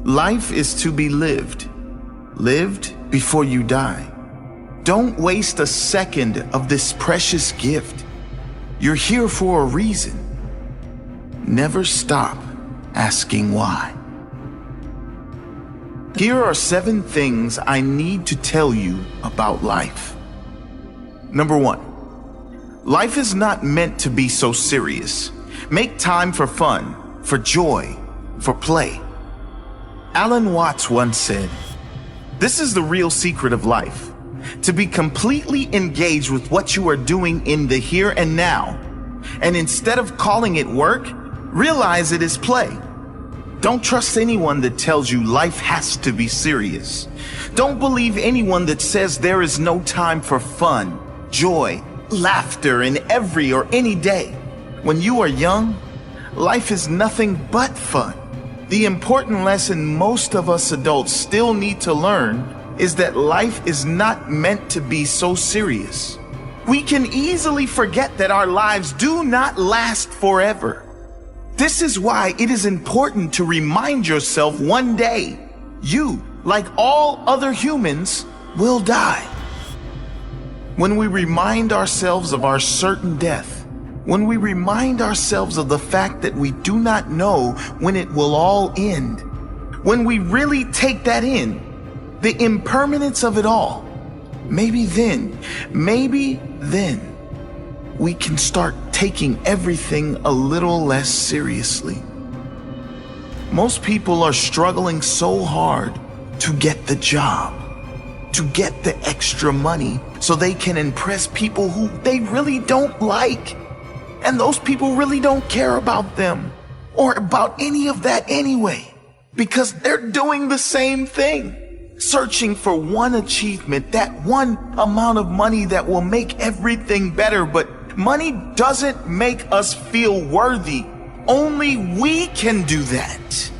Life is to be lived. Lived before you die. Don't waste a second of this precious gift. You're here for a reason. Never stop asking why. Here are 7 things I need to tell you about life. Number 1, life is not meant to be so serious. Make time for fun, for joy, for play. Alan Watts once said, "This is the real secret of life. To be completely engaged with what you are doing in the here and now. And instead of calling it work, realize it is play. Don't trust anyone that tells you life has to be serious. Don't believe anyone that says there is no time for fun, joy, laughter in every or any day. When you are young, life is nothing but fun. The important lesson most of us adults still need to learn is that life is not meant to be so serious. We can easily forget that our lives do not last forever. This is why it is important to remind yourself one day, you, like all other humans, will die. When we remind ourselves of our certain death, when we remind ourselves of the fact that we do not know when it will all end, when we really take that in, the impermanence of it all, maybe then, we can start taking everything a little less seriously. Most people are struggling so hard to get the job, to get the extra money so they can impress people who they really don't like. And those people really don't care about them or about any of that anyway, because they're doing the same thing, searching for one achievement, that one amount of money that will make everything better. But money doesn't make us feel worthy. Only we can do that.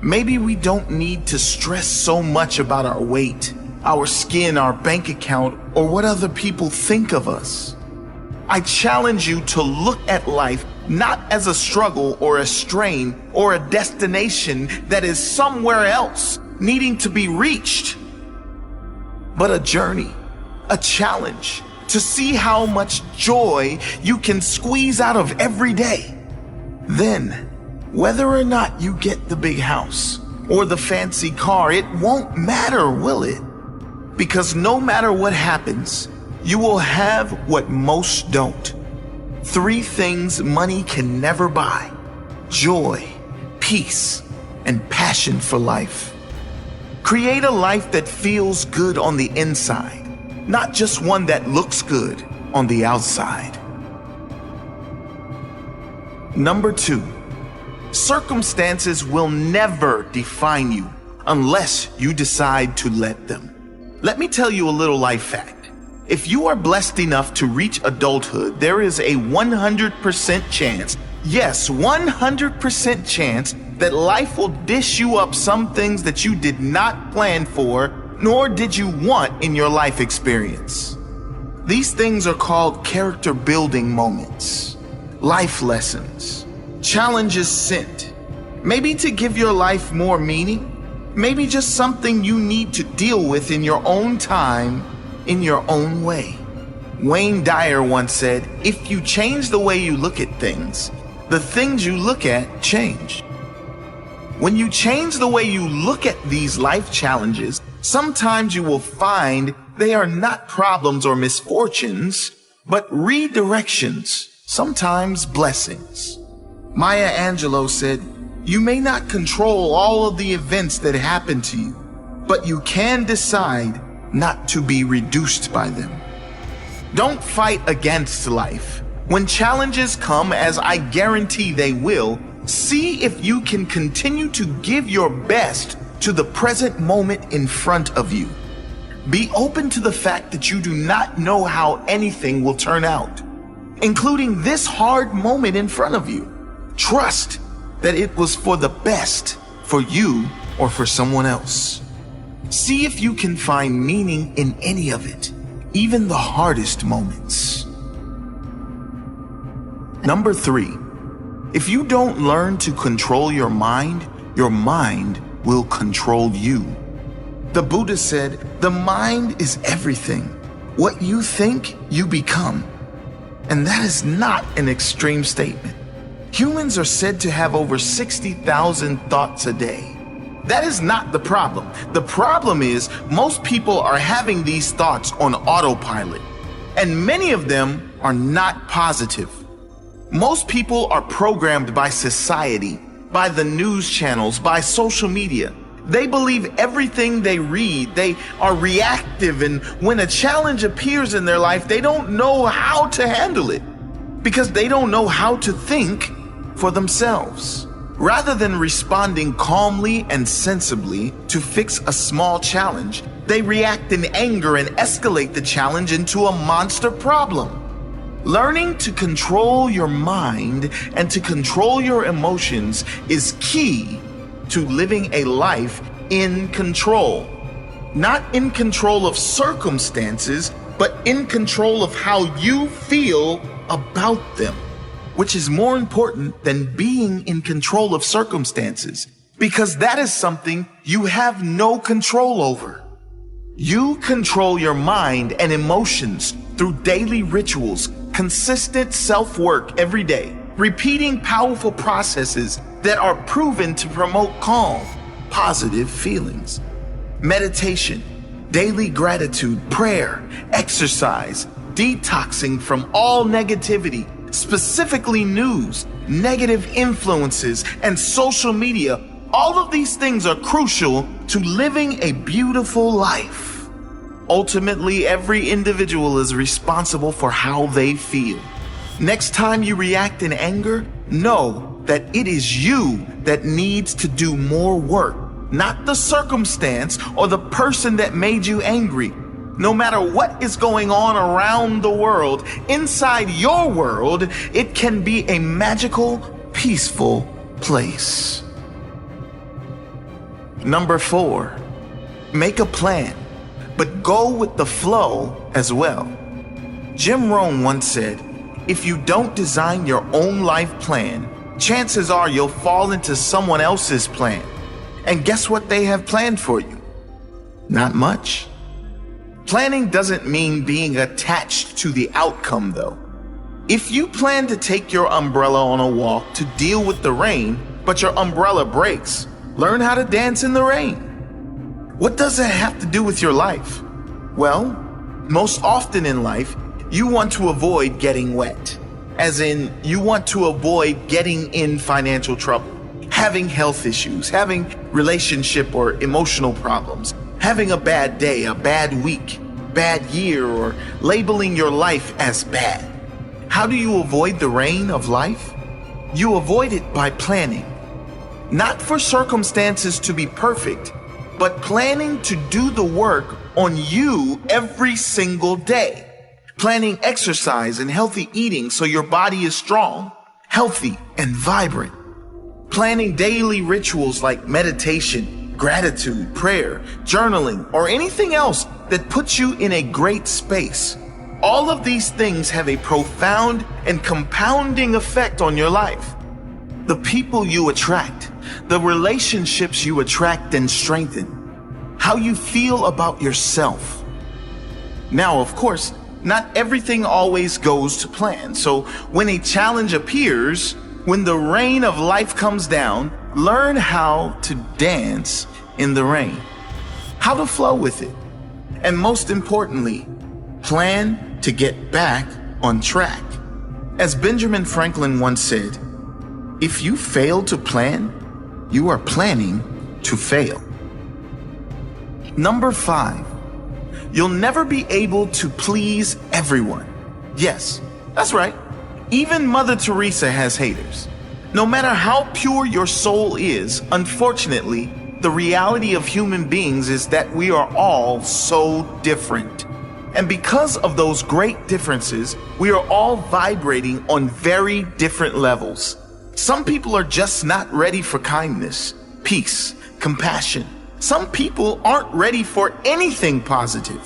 Maybe we don't need to stress so much about our weight, our skin, our bank account, or what other people think of us. I challenge you to look at life not as a struggle or a strain or a destination that is somewhere else needing to be reached, but a journey, a challenge to see how much joy you can squeeze out of every day. Then, whether or not you get the big house or the fancy car, it won't matter, will it? Because no matter what happens, you will have what most don't. 3 things money can never buy: joy, peace, and passion for life. Create a life that feels good on the inside, not just one that looks good on the outside. Number 2, circumstances will never define you unless you decide to let them. Let me tell you a little life fact. If you are blessed enough to reach adulthood, there is a 100% chance, yes, 100% chance that life will dish you up some things that you did not plan for, nor did you want in your life experience. These things are called character building moments, life lessons, challenges sent, maybe to give your life more meaning, maybe just something you need to deal with in your own time, in your own way. Wayne Dyer once said, "If you change the way you look at things, the things you look at change." When you change the way you look at these life challenges, sometimes you will find they are not problems or misfortunes, but redirections, sometimes blessings. Maya Angelou said, "You may not control all of the events that happen to you, but you can decide not to be reduced by them." Don't fight against life. When challenges come, as I guarantee they will, see if you can continue to give your best to the present moment in front of you. Be open to the fact that you do not know how anything will turn out, including this hard moment in front of you. Trust that it was for the best for you or for someone else. See if you can find meaning in any of it, even the hardest moments. Number 3, if you don't learn to control your mind will control you. The Buddha said, "The mind is everything. What you think, you become." And that is not an extreme statement. Humans are said to have over 60,000 thoughts a day. That is not the problem. The problem is most people are having these thoughts on autopilot, and many of them are not positive. Most people are programmed by society, by the news channels, by social media. They believe everything they read. They are reactive, and when a challenge appears in their life, they don't know how to handle it because they don't know how to think for themselves. Rather than responding calmly and sensibly to fix a small challenge, they react in anger and escalate the challenge into a monster problem. Learning to control your mind and to control your emotions is key to living a life in control. Not in control of circumstances, but in control of how you feel about them, which is more important than being in control of circumstances, because that is something you have no control over. You control your mind and emotions through daily rituals, consistent self-work every day, repeating powerful processes that are proven to promote calm, positive feelings. Meditation, daily gratitude, prayer, exercise, detoxing from all negativity, specifically news, negative influences, and social media. All of these things are crucial to living a beautiful life. Ultimately, every individual is responsible for how they feel. Next time you react in anger, know that it is you that needs to do more work, not the circumstance or the person that made you angry. No matter what is going on around the world, inside your world, it can be a magical, peaceful place. Number 4, make a plan, but go with the flow as well. Jim Rohn once said, "If you don't design your own life plan, chances are you'll fall into someone else's plan. And guess what they have planned for you? Not much." Planning doesn't mean being attached to the outcome, though. If you plan to take your umbrella on a walk to deal with the rain, but your umbrella breaks, learn how to dance in the rain. What does that have to do with your life? Well, most often in life, you want to avoid getting wet. As in, you want to avoid getting in financial trouble, having health issues, having relationship or emotional problems, having a bad day, a bad week, bad year, or labeling your life as bad. How do you avoid the rain of life? You avoid it by planning. Not for circumstances to be perfect, but planning to do the work on you every single day. Planning exercise and healthy eating so your body is strong, healthy, and vibrant. Planning daily rituals like meditation, gratitude, prayer, journaling, or anything else that puts you in a great space. All of these things have a profound and compounding effect on your life. The people you attract, the relationships you attract and strengthen, how you feel about yourself. Now, of course, not everything always goes to plan. So when a challenge appears, when the rain of life comes down, learn how to dance in the rain, how to flow with it. And most importantly, plan to get back on track. As Benjamin Franklin once said, if you fail to plan, you are planning to fail. Number 5, you'll never be able to please everyone. Yes, that's right. Even Mother Teresa has haters. No matter how pure your soul is, unfortunately, the reality of human beings is that we are all so different. And because of those great differences, we are all vibrating on very different levels. Some people are just not ready for kindness, peace, compassion. Some people aren't ready for anything positive.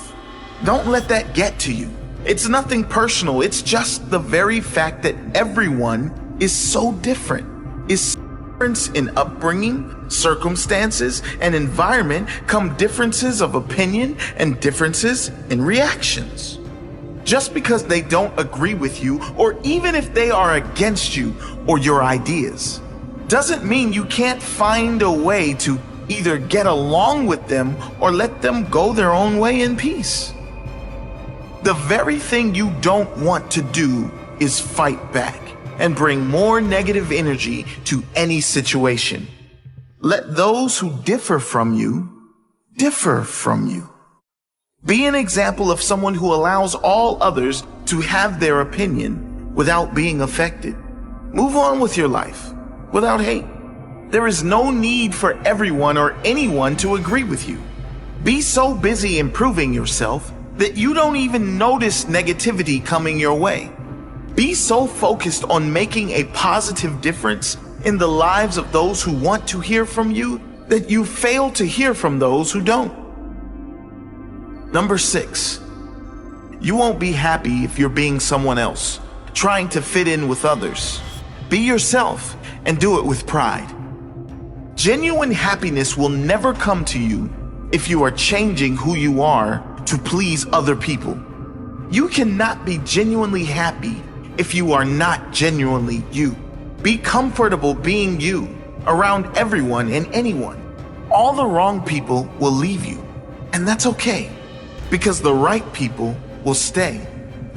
Don't let that get to you. It's nothing personal. It's just the very fact that everyone is so different, is Difference in upbringing, circumstances, and environment come differences of opinion and differences in reactions. Just because they don't agree with you, or even if they are against you or your ideas, doesn't mean you can't find a way to either get along with them or let them go their own way in peace. The very thing you don't want to do is fight back and bring more negative energy to any situation. Let those who differ from you, differ from you. Be an example of someone who allows all others to have their opinion without being affected. Move on with your life without hate. There is no need for everyone or anyone to agree with you. Be so busy improving yourself that you don't even notice negativity coming your way. Be so focused on making a positive difference in the lives of those who want to hear from you that you fail to hear from those who don't. Number 6, you won't be happy if you're being someone else, trying to fit in with others. Be yourself and do it with pride. Genuine happiness will never come to you if you are changing who you are to please other people. You cannot be genuinely happy if you are not genuinely you. Be comfortable being you around everyone and anyone. All the wrong people will leave you, and that's okay, because the right people will stay.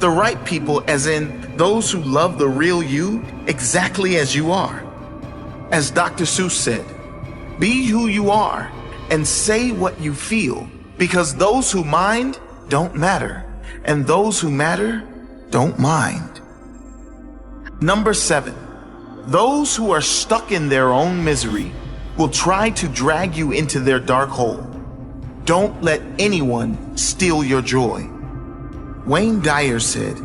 The right people as in those who love the real you exactly as you are. As Dr. Seuss said, be who you are and say what you feel, because those who mind don't matter, and those who matter don't mind. Number 7, those who are stuck in their own misery will try to drag you into their dark hole. Don't let anyone steal your joy. Wayne Dyer said,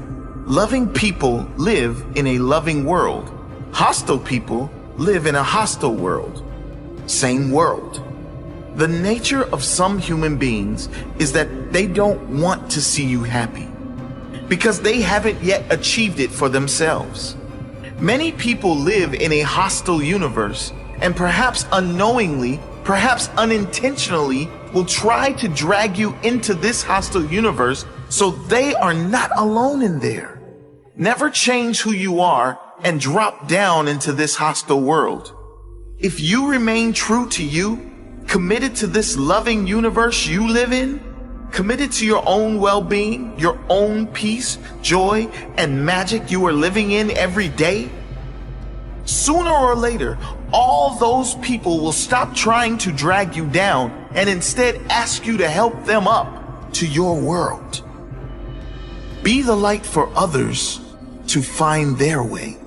loving people live in a loving world. Hostile people live in a hostile world. Same world. The nature of some human beings is that they don't want to see you happy because they haven't yet achieved it for themselves. Many people live in a hostile universe and perhaps unknowingly, perhaps unintentionally, will try to drag you into this hostile universe so they are not alone in there. Never change who you are and drop down into this hostile world. If you remain true to you, committed to this loving universe you live in, committed to your own well-being, your own peace, joy, and magic you are living in every day, sooner or later, all those people will stop trying to drag you down and instead ask you to help them up to your world. Be the light for others to find their way.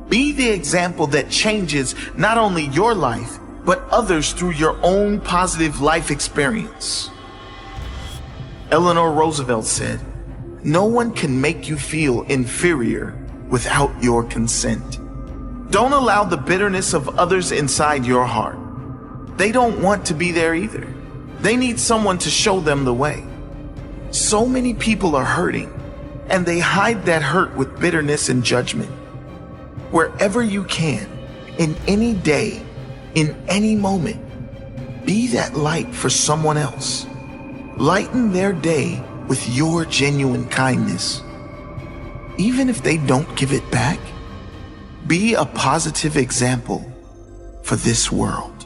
Be the example that changes not only your life, but others through your own positive life experience. Eleanor Roosevelt said, "No one can make you feel inferior without your consent." Don't allow the bitterness of others inside your heart. They don't want to be there either. They need someone to show them the way. So many people are hurting, and they hide that hurt with bitterness and judgment. Wherever you can, in any day, in any moment, be that light for someone else. Lighten their day with your genuine kindness. Even if they don't give it back, be a positive example for this world.